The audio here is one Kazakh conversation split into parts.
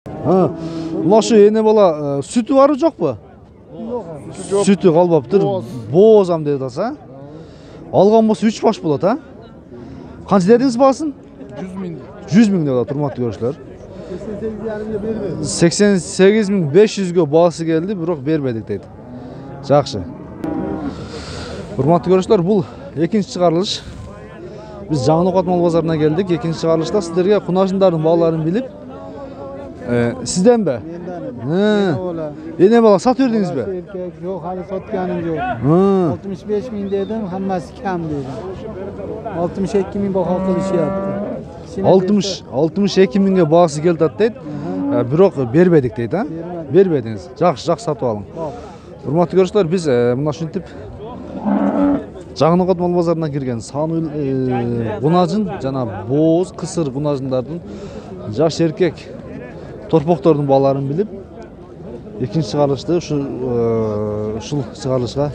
Ha, ulaşı ene bala sütü var yok mu? Yok. Sütü kalbaptır. Boğazam dedi asa. Algan bolsa 3 baş bolat ha. Kança dediniz basın? 100 bin lira turmatlı görüşler. 88.500'gө bağısı geldi, biroq bermedik deydi. Жақсы. Hurmatlı görüşler, бұл екінші шығарылыш. Biz Жаңылоқат мал базарына келдік. Екінші шығарылышта сіздерге құнажындардың бағаларын біліп, sizden be? Ne bala sat verdiniz be? Yok, hali satkanım yok. 65 bin dedim, hammasi kam dedim. 62 bin baqa qilish yaptı. 62 binge bağısı geldi deydi. Biroq bermedik deydi ha? Bermediniz. Жақсы сатып алың. Hurmatlı görüşler, biz mına şuntip Жаңылоқат мал базарына кирген саны гунажын жана бооз, кысыр гунажындардын жаш эркек торпоктордун бааларын билип, экинчи чыгарылышты ушул чыгарылышка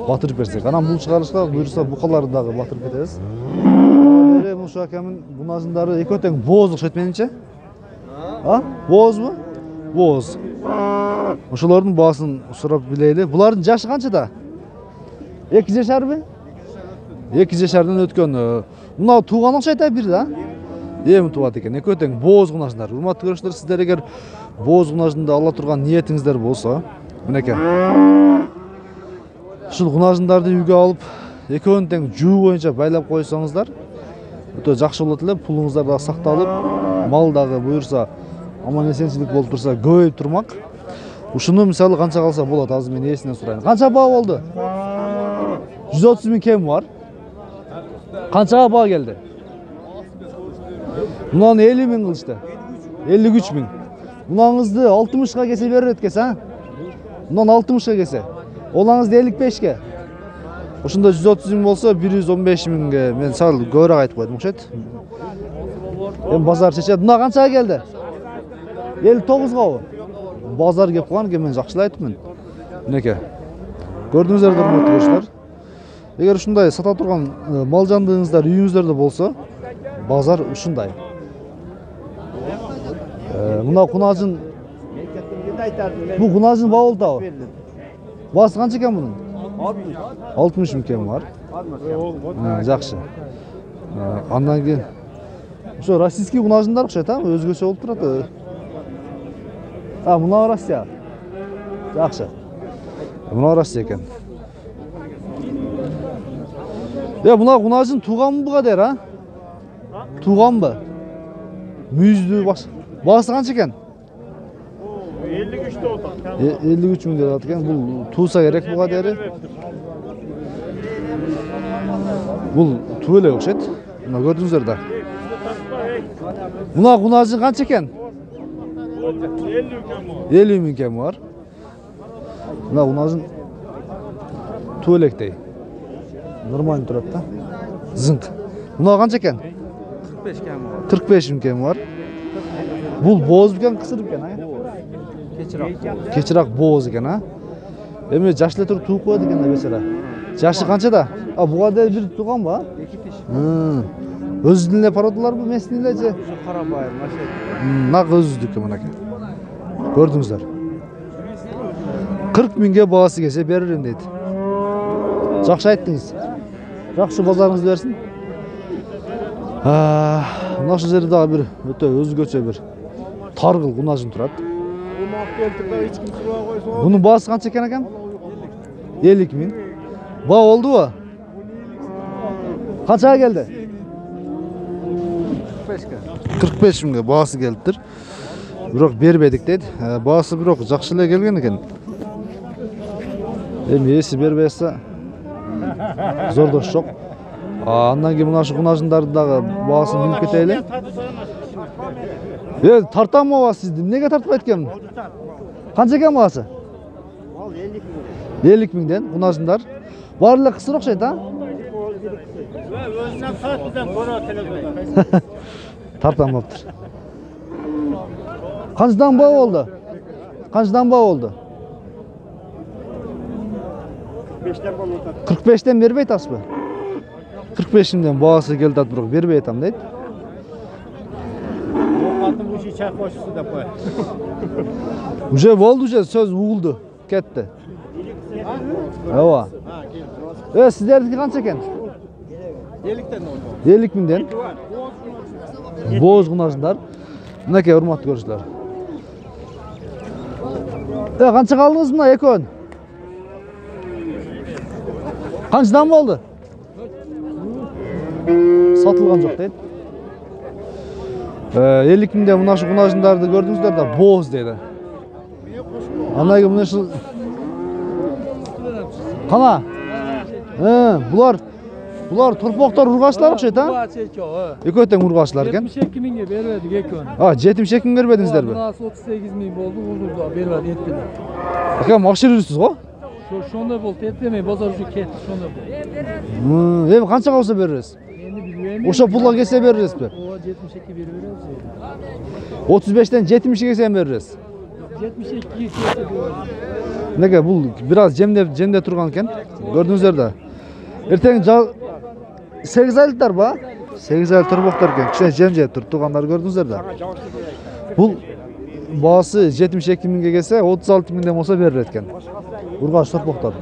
батырып берсек. Анан бул чыгарылышка буюрса букаларды дагы батырып кетебиз. Мушу акамдын гунажындары экөө тең бооз окшойт менимче. Боозбу? Бооз. Ошолордун баасын сурап билели. Булардын жашы канчада? 2 жашарбы? 2 жашардан өткөн. Мына тууган окшойт бир да? Эми туат экен. Экөө тең бооз гунажындар. Урматтуу көрүүчүлөр, сиздер эгер бооз гунажынды ала турган ниетиңиздер болсо, мынеке. Ушул гунажындарды үйгө алып, экөөнү тең жуу боюнча байлап койсоңуздар, өтө жакшы болот эле. Пулуңуздар да сакталып, мал дагы буюрса аман эсенчилик болуп турса, көбөйүп турмак. Ушуну мисалы канча калса болот? Азыр мен ээсинен сурайын. Канча баа болду? 130 bin kem var. Kançaga bağ geldi? Bundan 50 bin kılıçtı. 53 bin. Bunağınızdı 60'a kese verir etkesi ha? Bundan 60'a kese. Olanızdı 55'ke. Oşunda 130 bin olsa 115 binge. Ben sağ göre aytıp koydum. Ben bazar çeçedi. Buna kançaga geldi? 59'ga o. Bazar gep koyan ki ben jakşılaytımın. Neke? Gördüğünüzler de hurmatlı görüşler. Eğer ушундай сата турган мал жандыгыңыздар үйүңүздөрдө болсо, базар ушундай. Мына кунажын бу кунажын баа болду да. Баасы канча экен мунун? 60 миң кем бар. Жакшы. Андан кийин ошо российский кунажындар окшойт, өзгөчө болуп турат. Мына Россия. Жакшы. Мына Россия экен. Ya buna kunajın tuğan mı bu kadar ha? Tuğan mı? Müzdü baş. Bağısı kança eken? 53'te otan. 53 bin lira atken. Bu tuğsa gerek bu kadar. Bu tuğla yok şey. Buna gördünüzler de. Buna kunajın kança eken? 50 bin kem var. Buna kunajın tuğlek değil. Нормально турат да. Зыңк. Мына канча экен? 45 kem var. 45 bin kem var. Бул бооз экен, кысыр экен, а? Кечирак бооз экен, а? Эми жаш эле туруп тууп коет экен да бесера. Жашы канчада? Буга да бир тууган ба? 2 киши. Өзүнүн эле породаларбы, местный эле же? Карабай, машина. Нак өзүдүкү мынакей. Көрдүңүздөр. 40 миңге баасы келсе беририм дейт. Жақсы айттыңыз. Жақсы базарыңыз берсін. Мына жерде дағы бір өте өзгөчө бір таргыл кунажын турат. Бұның баасы қанша екен екен? 50 миң. Баа oldu mu? Қаншаға келді? 45 миңге баасы келдіdir. Бирок бербедик дейт. Баасы бирок жакшы эле келген экен. Эми эси бербесе зордош жок. Андан кийин мына ушу кунажындардын дагы баасын билип кетели. Тартам ооба сизди. Эмнеге тартпайт экен? Канча экен баасы? 50 миңден кунажындар. Баары эле кысыр окшойт, а? Өзүнөн саатыдан көрө телегрей. Тартамаптыр. Канчадан баа болду? Канчадан баа болду? 45'ten бербейт асбы? 45'imden bağısı geldi at bırak vermey tam deyt. çay koşusu da koy. Уже oldu уже söz uğuldu. Ketdi. Ava. Sizlerdeki kança eken? 50'den oldu. 50 mingden. Boz kunajınдар. Minekey урматтуу көрүүчүлөр. Kança kaldınız mı ekön? Kançadan boldu? Satılgan жок дейт. 50 mingden mына şu kunajындарды көрдүңүздөр да боз дейт. Андан кийин мына ушул Кана? Bular turpoqtar urgaçlar okşayt ha? Ekö teң urgaçlar eken. 72 mingge bermedik ekön. 72 ming berbedingizler mi? Bunasi 38 ming boldu, uldurdu, bermedi, etmedi. Aka makşır yürüsüz go? Şonda boldu, etmemey, bozar ucu ketdi, şonda boldu. Endi kança kalsa beririz? Endi bilmeyem. Oşa pulla kese beririz mi? O 72 beriberiz. 35'ten 70'e kesen beririz. 72 kese beriberiz. Nege bu biraz cemde turgan eken. Gördüğünüzler de. Erteң 8 aylıklar ba? 8 aylık turboktar eken. Kişine cemce turganlar gördüğünüzler de. Bu bağısı 72 mingge gelse 36 mingden olsa verir etken. Urgaç turboktar.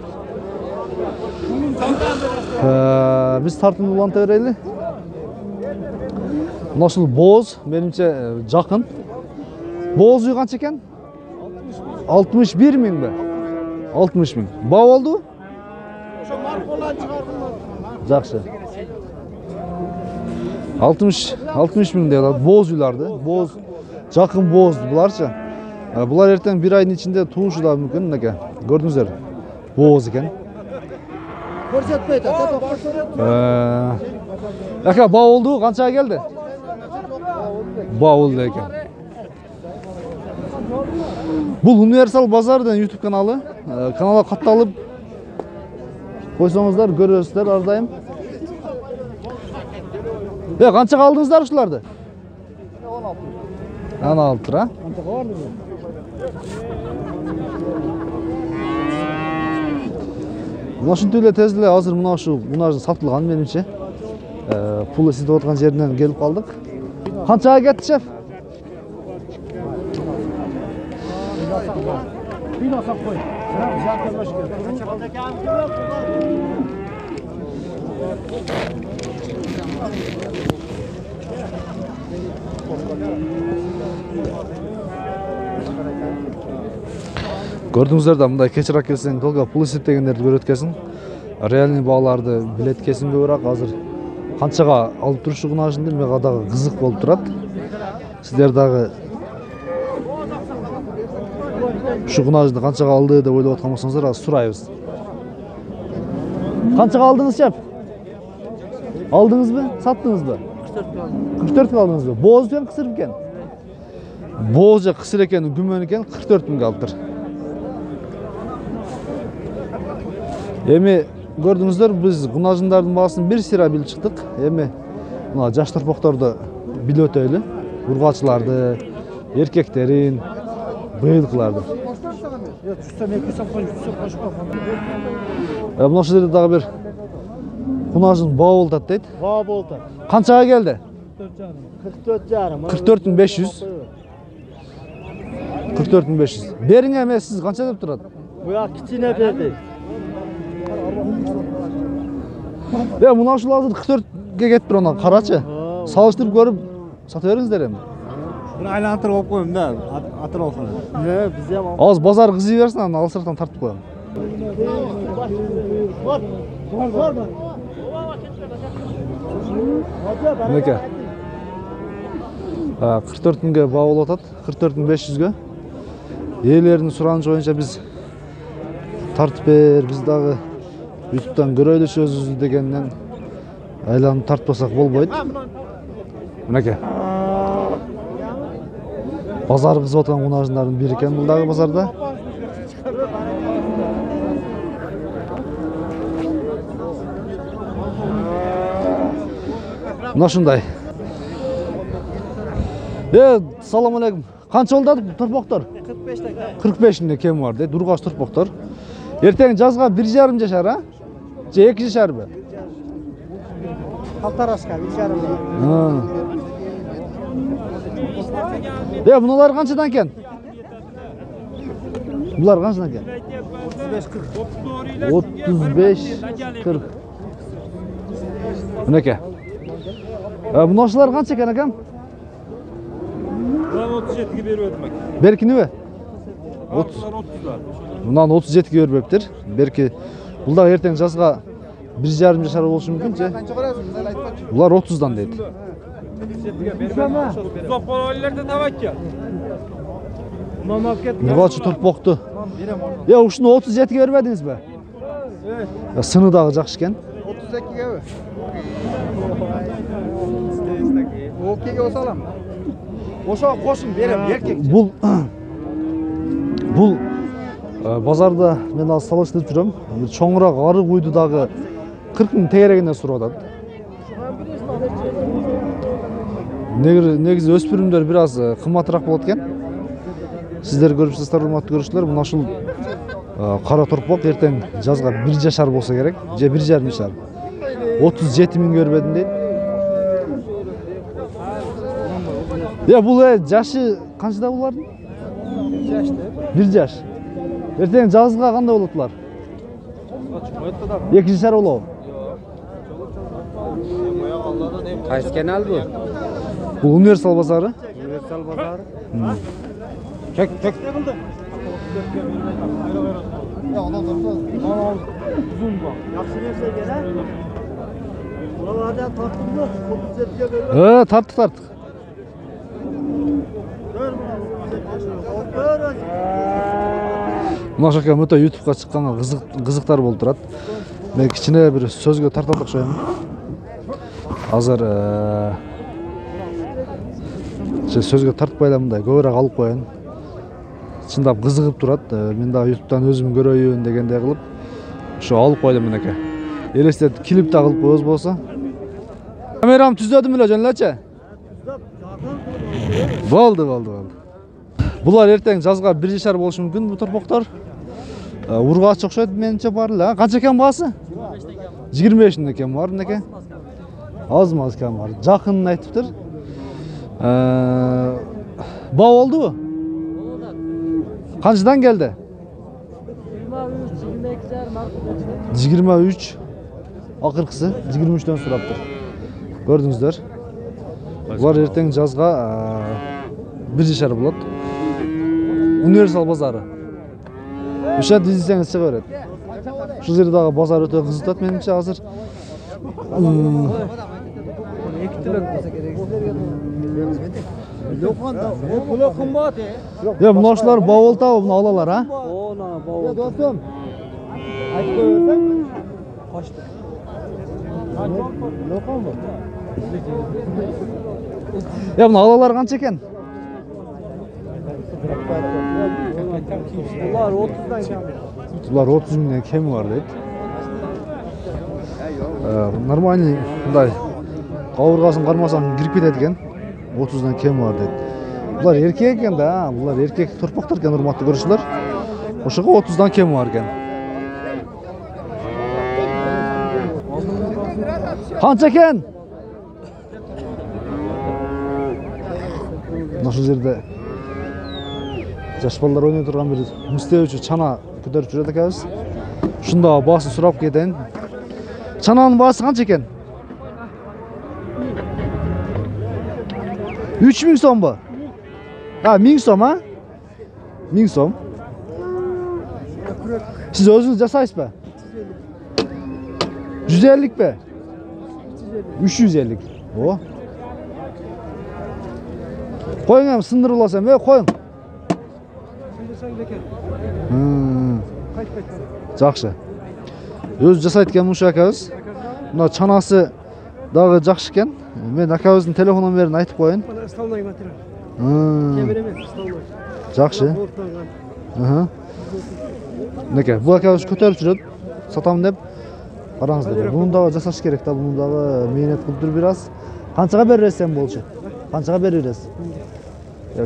Biz tartımını ulanta vereyli. Nasıl boz, benimce jakın. Boz uygança eken? 61 ming mi? 60 ming. Bağ oldu? Жақсы. 60 ming deyler. Boz uylardı. Boz, jakın bozdu bularça. Bular erten bir ayın içinde tuğuşu da mümkün. Neke? Gördünüzler. Boz eken. Aka bağ oldu. Kançağa geldi? Bağ oldu eken. Bu Universal Bazar'dan YouTube kanalı. Kanala katlanıp koysanızlar görürsüzler aradayım. Kança kaldınızlar şularda? 16 lira. Mına şunтийле тезле азыр мына ушу мунажы сатылган менимче. Пул эситип аткан жеринен келип калдык. Канчага кетти шеф? Gördüңүздөр да мындай кечирээк келсең долго пул эсептегендерди көрөт экенсиң. Реальный бааларды билет экенсиң көбүрөөк азыр канчага алып турушугун ажынды мага дагы кызык болуп турат. Сиздер дагы şu kunajını kançaga aldı деп ойлоп аткан болсоңуздар азыр сурайбыз. Kançaga aldınız şef? Aldınız mı? Sattınız mı? 44 aldınız mı? Boz bilen kısır eken. Bozca kısır eken, gümön eken 44 ming alыптыр. Эми көрдүңүздөр биз кунажындардын баасын бир сыйра билип чыктык. Эми мына жаш торпокторду билип өтөйлү. Ургачыларды, эркектерин, быйылкыларды. Мына ушул жерде дагы бир кунажын баа болуп атат дейт. Baba oldu. Канчага келди? 44 jarım. 44.500. 44.500. Бериң эмес, сиз канча деп турат? Bu yak kiçine verdi. Мына ушул азыр 44 кетип тур анан карачы. Салыштырып көрүп сата бериңиздер эми. Bunu aylantirib olib qo'yim da, atrofini. Ne, biz ham. Аз базар кызый берсин, анан алсыртан тартып коем. Мінеке. 44 мыңға баа болуп атат. 44.500-ге. Ээлердин суранычы боюнча биз тартып бер, биз дагы YouTube'дан көрөлүшөбүз дегенден айланып тартпасак болбойт. Мінеке. Базар кызып аткан кунажындардын бири экен бул дагы базарда. Мына ушундай. Салам алейкум. Канча болду турпоктор? 45 миңде кем бар дейт. Ургач турпоктор. Эртең жазга 1,5 жашар, а? Же 2 жашарбы? Полтораска, 1,5. Bunalar qanchadan ekan? Bular qanchadan ekan? 35-40. Bunaka. Bunaşlar qancha ekan akam? Ben 37'yi berip ötmek. Berkini mi? 30. 30'lar. Bundan 37 ga beriptir. Berki bulda erteң жазга 1,5 жашар болушу мүмкүн же. Булар 30дан дейт. 37'ye berip ötmek. Sopalarlarda tavakkal. Нургалчы турпокту. Ушуну 37 га бербедиңиз бе? Сыны дагы жакшы экен. 32'ye mi? Okey'e osalam. Oşa koşun verem erkek. Бул базарда мен азыр салыштырып жүрөм. Бир чоңураак арык уйду дагы 40 миң тегерегинен сурап атат. Негизи өспүрүмдөр бир аз кымбатыраак болот экен. Сиздер көрүпсүздөр, урматтуу көрүүчүлөр, мына ушул кара торпок эртең жазга 1 жашар болсо керек, же 1,5 жашар. 37 миң бербедим дейт. Бул жашы канчада булардын? 1 жаш. Эртең жазга кандай болот булар? 2 жашар болобу? Qaysi kanal bu? Бул универсал базары. Universal bozori. Çek. Ya ondan uzun bak. Yaxshi narsa kerak. Buralarda tortibdi, 37'ye berib. Tarttık. Мына жака өтө YouTube'га чыкканга кызыктар болуп турат. Мен кичине бир сөзгө тартат окшойм. Азыр сөзгө тартпай эле мындай көбүрөөк алып коеюн. Чындап кызыгып турат. Мен дагы YouTube'дан өзүм көрөйүн дегендей кылып ошо алып койдум менеке. Элестет клип да кылып коебуз болсо. Камерам түзөдүм эле жөн элечи. Болду. Булар эртең жазга 1 жашар болушу мүмкүн бу торпоктор. Ургач окшойт менимче бар эле. Канча экен баасы? 25 миң экен бар менеке. Аз экен бар. Жакынын айтыптыр. Баа болдубу? Канчадан келди? 23. Акыркысы 23дөн сураптыр. Көрдүңүздөр. Булар эртең жазга 1 жашар болот. Универсал базары. Ушо дизсеңиз чыга берет. Ушул жерде дагы базар өтө кызытат менимче азыр. Pulu kımbat Mına uşular bavul tabi bunu alalar ha? Ona bavul. Dostum. Ayıp koyuyorsan kaçtı. Lokal mı? Bunu alalar kança eken? Bunlar 30'dan kemi. Bunlar 30 mindən kemi var deyip. Нормальный мындай кабыргасын кармасаң кирип кетет экен. 30дан кем бар дейт. Булар эркек экен да, булар эркек торпоктор экен, урматтуу көрүүчүлөр. Ошого 30дан кем бар экен. Канча экен? Ушул жерде жаш балдар ойной турган бир мустебичи чана көтөрүп жүрөт экенбиз. Ушунда баасын сурап кетейин. Çanağın bağısı kaç eken? 3000 som bu. Ha 1000 som ha? 1000 som. Siz özünüz jasaysiz be? 150 be? 350. O. Koyun hem sındırı olasam be koyun. Жақсы. Өз жасайт экен мушу акабыз. Мына чанасы дагы жакшы экен. Мен акабыздын телефон номерин айтып коеюн. Основной материал. Темир эмес, основной. Жакшы. Неке, бул акабыз көтөрүп жүрөт. Сатам деп. Караңыздар. Муну дагы жасаш керек да, муну дагы мээнет кылып туруп бир аз. Канчага бересең болчу? Канчага беребиз?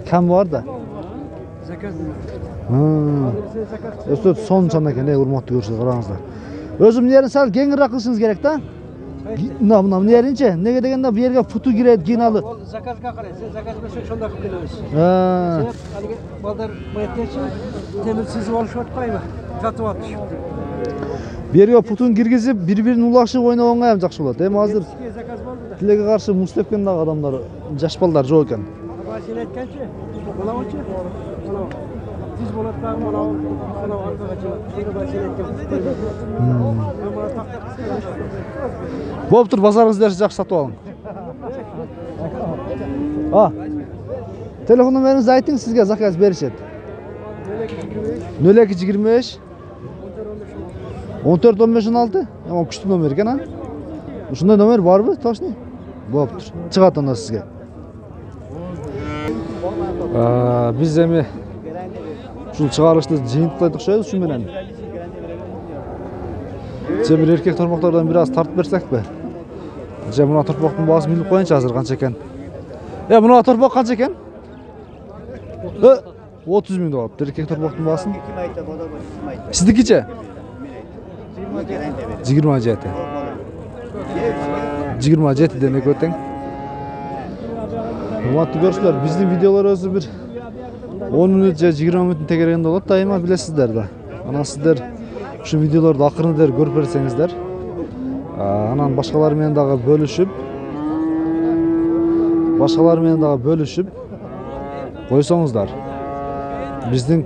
Кем бар да? Заказ. Өстөт сон чана экен, урматтуу көрүүчүлөр, караңыздар. Өзүм жерин сал кеңирээк кылышыңыз керек да. Mına nerince? Nege degende bir yerge putu giredi, keyin alı. Zakazga qarang, siz zakaz bersa shunda qilib kelamiz. Ha. Sen haligi bozor maytgacha temir sizib olishmayaptimi? Sotyapti. Bir yerge putun girgizip bir-birine ulaşıp oynaganga ham jakşı bolat. Hem hazır Sizga zakaz bo'ldi-da. tilege karşı mustepken dagı adamlar, jaş ballar joq ekan. Ama sen aytgancha, bo'lamoqchi? Mana siz bo'latdan mana orqagacha. Shuni sen aytgan. Mana taqdir. Bolup tur, bazarыңызды jakşı satıp alın. Ha. Telefon numarаңызды айтың, sizge zakaz berişet. 0225 14 15 16. Ama küçük numara ekan ha. Uşunday numara var mı? Точно. Bolup tur. Çıgat onda sizge. Biz эми ушул чыгарышты жыйынтыктайдык шоебуз ушу менен. Же бир эркек тормоктордон бир аз тартып берсекпи? Же мына торпоктун баасын билип коеюнчу азыр канча экен. Мына торпок канча экен? 30 000 болуп. Эркек торпоктун баасын. Сиздикиче? 27. 27 дене көтең. Урматтуу көрүүчүлөр, биздин видеолорубузду бир 10 мүнөт же 20 мүнөттүн тегерегинде болот, дайыма билесиздер да. Анан сиздер ушу видеолорду акырын көрүп берсеңиздер, анан башкалар менен дагы бөлүшүп койсоңуздар. Биздин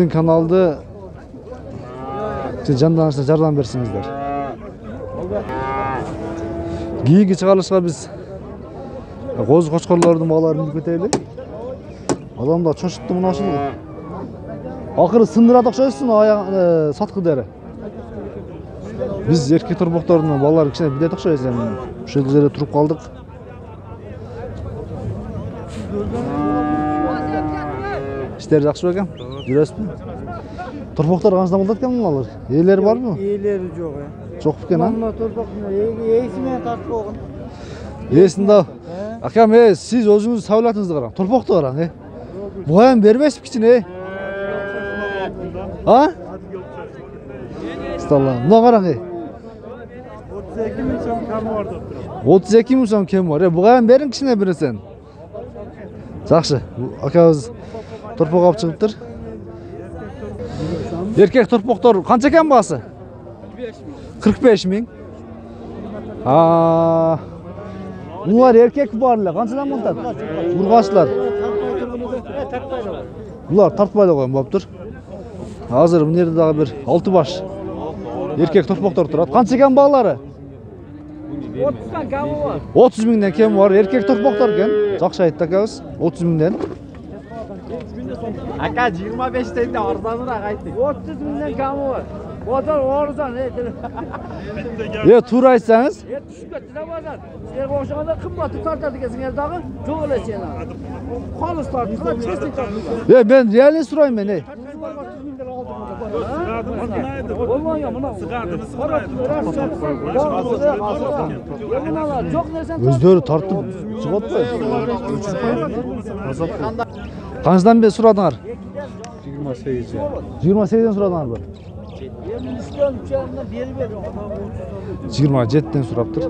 каналды жанданышта жардам берсеңиздер. Кийинки чыгарылышка биз коз кочкорлордун баларын илип кетели. Адам да чочутту мына ушул. Акыры сындырат окшойсуң аяк саткы дери. Biz erkek torboktorunun balları kişine bilet okşayız hem şu yerlere turup kaldık. İşler jakşı ekan, жүрөсүзбү? Torboktor kançadan buldu ekan bunlar? Eğileri var mı? Eğileri yok ya. Çok ekan ha? Mına torbakına eğisi men tartып koygun. Eğisin da. Akam siz özünüzün savlatınızı qarang. Torboktor qarang. Bu hem bermesip kiçine. Ha? Stalla. Buna qarang. 32 ming so'm kami bor deb turibdi. 32 ming so'm kam bor. Buga ham bering kishine berasan. Yaxshi. Akamiz torpoq olib chiqibdir. Erkek torpoqtor qancha ekan bahsi? 45 ming. Bunlar erkek borlar. Qanchadan bo'ladi? Urg'ochlar. Bular tartmaydi qo'ygan bo'libdir. Hozir bu yerda dagı bir 6 bosh erkek torpoqtor turadi. Qancha ekan bog'lari? 30dan kami bor. 30 mingdan kam bor. Erkek torpoqtor ekan. Yaxshi aytdi akamiz. 30 mingdan. Aka 25 tenda arzonroq aytdik. 30 mingdan kami bor. Bozor arzon, To'g'ri aytsangiz. tushib ketdi bozor. Sizga o'xshaganda qimmatni tortadi ekansiz dag'i. To'g'rilasizlar. Xolis tortadi, cheslik tortadi. Men realni so'rayman, O'zlari tortib chiqyapti. Qanchadan beri so'radinglar? 28. 28 dan so'radinglarmi? 27 dan so'rabdir.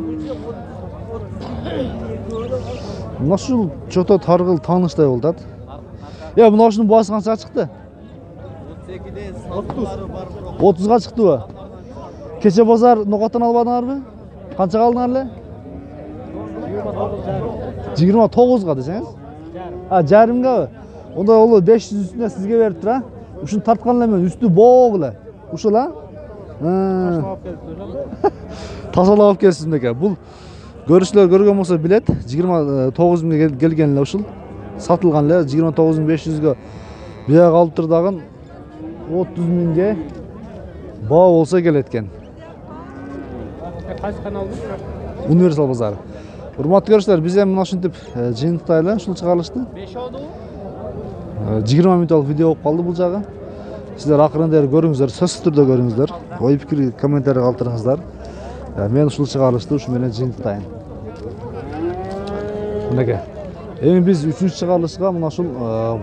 Nasıl çoto targıl tanıştay oldu? Ya bu şunun boğazı qancha chiqdi? 30 ga chiqdi bu. Kecha bozor no'g'atdan olmadinglarmi? Qancha qaldinglar? 29 ga desangiz? Ha, jarımga. Onda olu 500 üstüne sizge beriptir ha. Uşunu tartqanlar men üstü boğla. Uşul ha? Tasala olib kelsin ekan. Bu görüşler görgen bolsa bilet 29 mingga kelgenler uşul. Satılganlar 29.500 ga buya kalıptır dagın 30 mingga bağ olsa keletken. Qaysi kanalda? Universal bozori. Hurmatli görüşler, biz ham mana shunday jiyintiqdaylar, shuni chiqarishdi. 5 oldu. 20 minutlik video olib qoldi bu jag'i. Sizlar aqrında görüңүздөр, сөзсүз түрдө көрүңүздөр. Ой пикир комментарий калтырыңыздар. Men ушул чыгарылышты ушу менен жыйынтыктайын. Мынакей. Эми биз 3-чү чыгарылышка мына ушул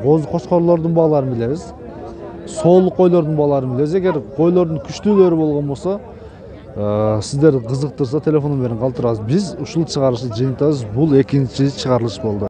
коз кочкорлордун бааларын билебиз. соолук койлордун балаларын билебиз. Эгер койлордун күчтүүлөрү болгон болсо, сиздерди кызыктырса телефон номерин калтырабыз. Биз ушул чыгарылышты жыйынтабыз. Бул экинчи чыгарылыш болду.